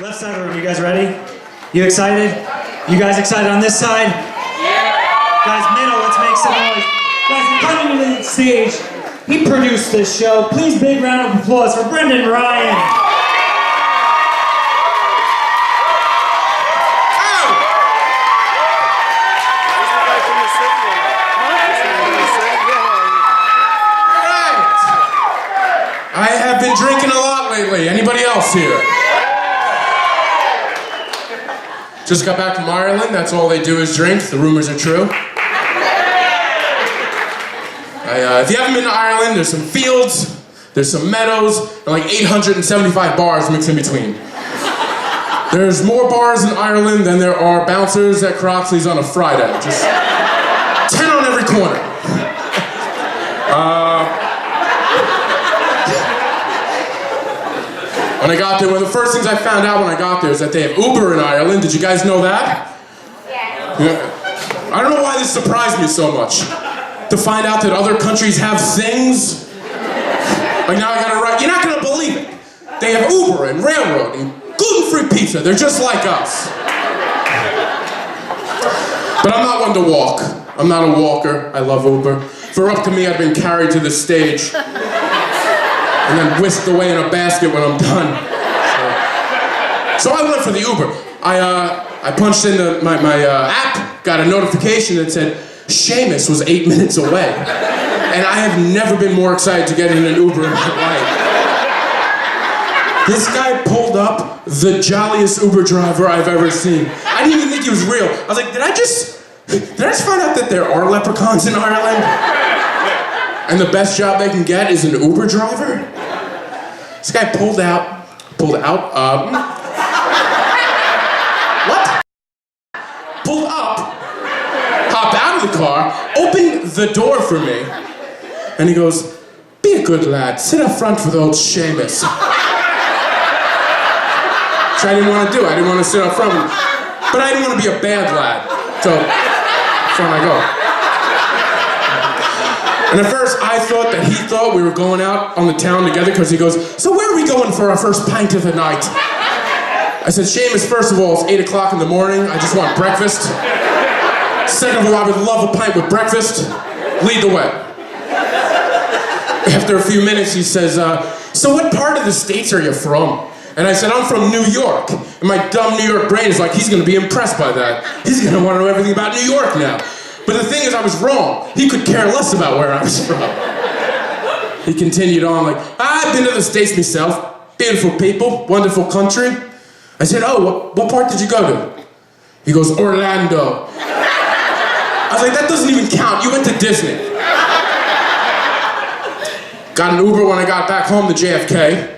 Left side of the room, you guys ready? You excited? You guys excited on this side? Yeah! Guys, middle, let's make some noise. Guys, coming to the stage, he produced this show. Please, big round of applause for Brendan Ryan. I have been drinking a lot lately. Anybody else here? Just got back from Ireland. That's all they do is drink. The rumors are true. If you haven't been to Ireland, there's some fields, there's some meadows, and like 875 bars mixed in between. There's more bars in Ireland than there are bouncers at Croxleys on a Friday. Just 10 on every corner. When I got there, one of the first things I found out when I got there is that they have Uber in Ireland. Did you guys know that? Yeah. I don't know why this surprised me so much. To find out that other countries have things. Like now I gotta write, you're not gonna believe it. They have Uber and Railroad and gluten-free pizza. They're just like us. But I'm not one to walk. I'm not a walker. I love Uber. If it were up to me, I'd been carried to the stage. And then whisked away in a basket when I'm done. So I went for the Uber. I punched in my app, got a notification that said, Seamus was 8 minutes away. And I have never been more excited to get in an Uber in my life. This guy pulled up the jolliest Uber driver I've ever seen. I didn't even think he was real. I was like, did I just find out that there are leprechauns in Ireland? And the best job they can get is an Uber driver? This guy pulled out, what? Pulled up, hopped out of the car, opened the door for me, and he goes, be a good lad, sit up front with old Seamus. Which I didn't want to do, I didn't want to sit up front, but I didn't want to be a bad lad, so front I go. And at first, I thought that he thought we were going out on the town together because he goes, so where are we going for our first pint of the night? I said, Seamus, first of all, it's 8 o'clock in the morning. I just want breakfast. Second of all, I would love a pint with breakfast. Lead the way. After a few minutes, he says, so what part of the States are you from? And I said, I'm from New York. And my dumb New York brain is like, he's going to be impressed by that. He's going to want to know everything about New York now. But the thing is, I was wrong. He could care less about where I was from. He continued on like, I've been to the States myself. Beautiful people, wonderful country. I said, oh, what part did you go to? He goes, Orlando. I was like, that doesn't even count. You went to Disney. Got an Uber when I got back home to JFK.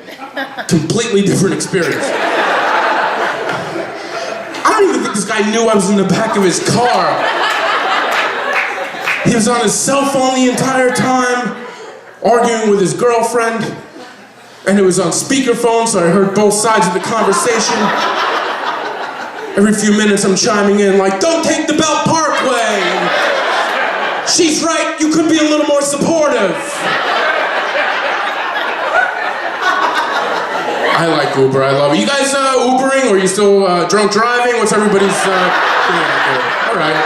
Completely different experience. I don't even think this guy knew I was in the back of his car. He was on his cell phone the entire time, arguing with his girlfriend, and it was on speakerphone, so I heard both sides of the conversation. Every few minutes I'm chiming in like, don't take the Belt Parkway! And, she's right, you could be a little more supportive. I like Uber, I love it. You guys Ubering, or are you still drunk driving? What's everybody's, yeah, all right.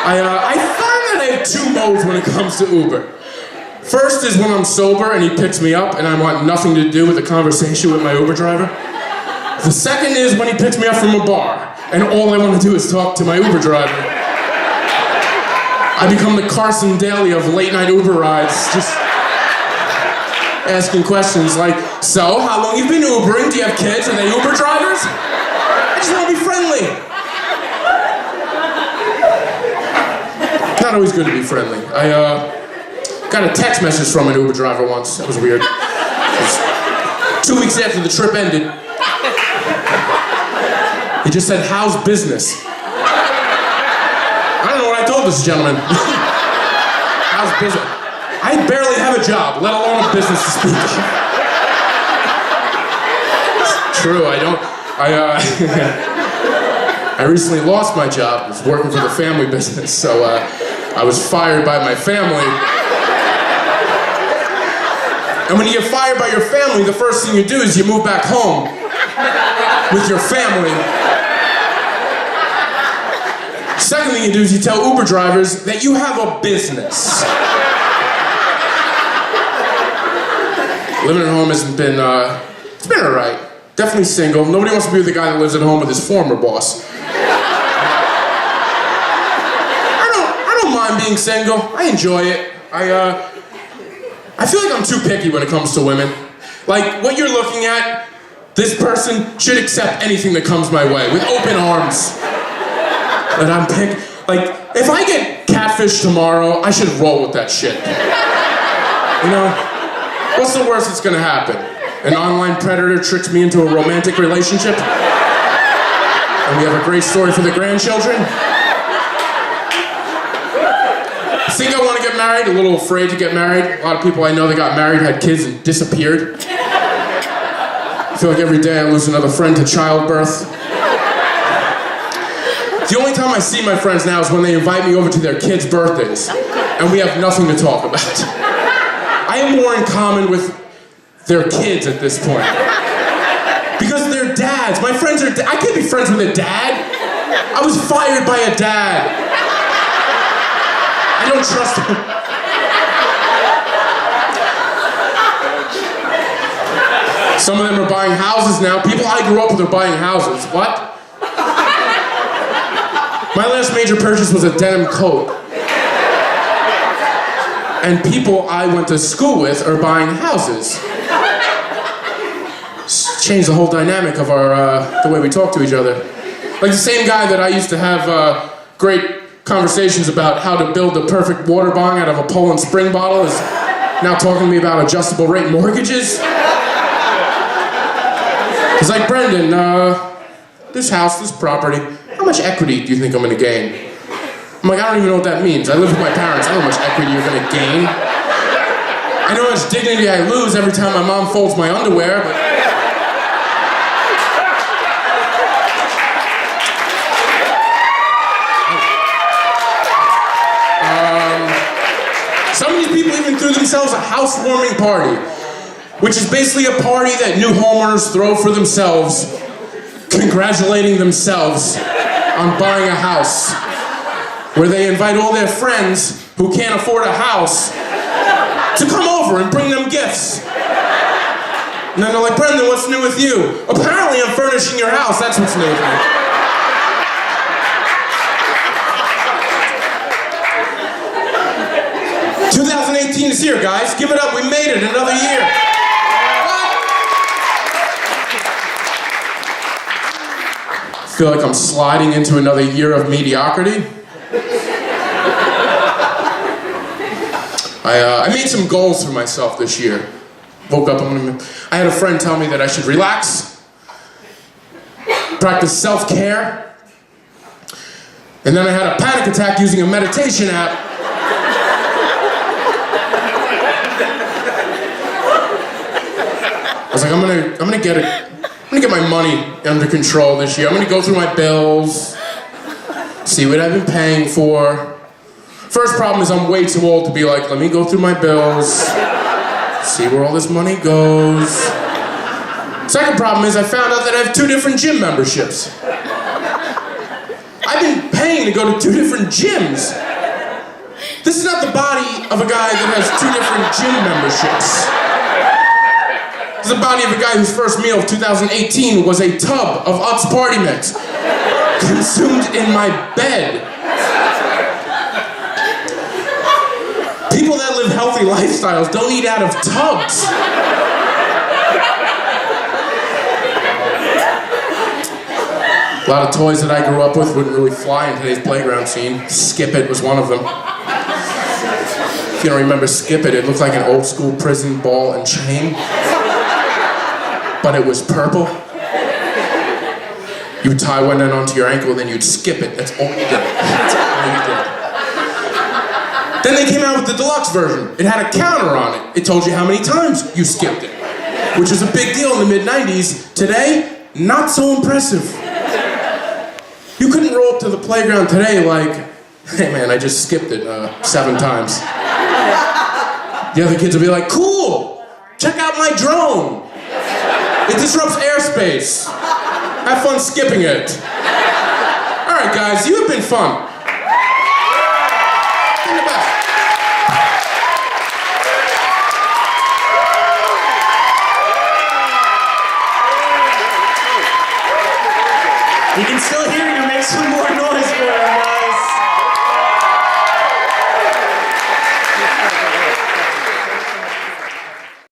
I find that I have two modes when it comes to Uber. First is when I'm sober and he picks me up and I want nothing to do with the conversation with my Uber driver. The second is when he picks me up from a bar and all I want to do is talk to my Uber driver. I become the Carson Daly of late night Uber rides, just asking questions like, so, how long you been Ubering? Do you have kids? Are they Uber drivers? I just want to be friendly. Not always good to be friendly. I got a text message from an Uber driver once. That was weird. It was 2 weeks after the trip ended. He just said, how's business? I don't know what I told this gentleman. How's business? I barely have a job, let alone a business to speak of. It's true, I recently lost my job. I was working for the family business, so I was fired by my family. And when you get fired by your family, the first thing you do is you move back home. with your family. Second thing you do is you tell Uber drivers that you have a business. Living at home hasn't been, it's been all right. Definitely single. Nobody wants to be with the guy that lives at home with his former boss. I don't mind being single. I enjoy it. I feel like I'm too picky when it comes to women. Like, what you're looking at, this person should accept anything that comes my way with open arms. But I'm picky. Like, if I get catfish tomorrow, I should roll with that shit. You know? What's the worst that's gonna happen? An online predator tricks me into a romantic relationship? And we have a great story for the grandchildren? I think I want to get married, a little afraid to get married. A lot of people I know that got married, had kids, and disappeared. I feel like every day I lose another friend to childbirth. The only time I see my friends now is when they invite me over to their kids' birthdays, and we have nothing to talk about. I have more in common with their kids at this point. Because they're dads. My friends are I can't be friends with a dad. I was fired by a dad. I don't trust him. Some of them are buying houses now. People I grew up with are buying houses. What? My last major purchase was a denim coat. And people I went to school with are buying houses. It's changed the whole dynamic of our, the way we talk to each other. Like the same guy that I used to have great conversations about how to build the perfect water bong out of a Poland Spring bottle is now talking to me about adjustable rate mortgages. He's like, Brendan, this house, this property, how much equity do you think I'm gonna gain? I'm like, I don't even know what that means. I live with my parents. I don't know how much equity you're gonna gain. I know how much dignity I lose every time my mom folds my underwear, but... Some of these people even threw themselves a housewarming party, which is basically a party that new homeowners throw for themselves, congratulating themselves on buying a house, where they invite all their friends who can't afford a house to come over and bring them gifts. And then they're like, Brendan, what's new with you? Apparently I'm furnishing your house, that's what's new with me. 2018 is here, guys. Give it up, we made it, another year. I feel like I'm sliding into another year of mediocrity. I made some goals for myself this year. Woke up, I had a friend tell me that I should relax, practice self-care, and then I had a panic attack using a meditation app. I was like, I'm gonna get my money under control this year. I'm gonna go through my bills, see what I've been paying for. First problem is I'm way too old to be like, let me go through my bills, see where all this money goes. Second problem is I found out that I have 2 different gym memberships. I've been paying to go to 2 different gyms. This is not the body of a guy that has 2 different gym memberships. This is the body of a guy whose first meal of 2018 was a tub of Utz Party Mix, consumed in my bed. People that live healthy lifestyles don't eat out of tubs. A lot of toys that I grew up with wouldn't really fly in today's playground scene. Skip It was one of them. If you don't remember Skip It, it looked like an old school prison ball and chain. But it was purple. You would tie one end onto your ankle, then you'd skip it. That's all you did. That's all you did. Then they came out with the deluxe version. It had a counter on it. It told you how many times you skipped it, which was a big deal in the mid-90s. Today, not so impressive. You couldn't roll up to the playground today like, hey man, I just skipped it 7 times. The other kids would be like, cool, check out my drone. It disrupts airspace. Have fun skipping it. All right, guys, you have been fun. In the back. You can still hear you. Make some more noise for him.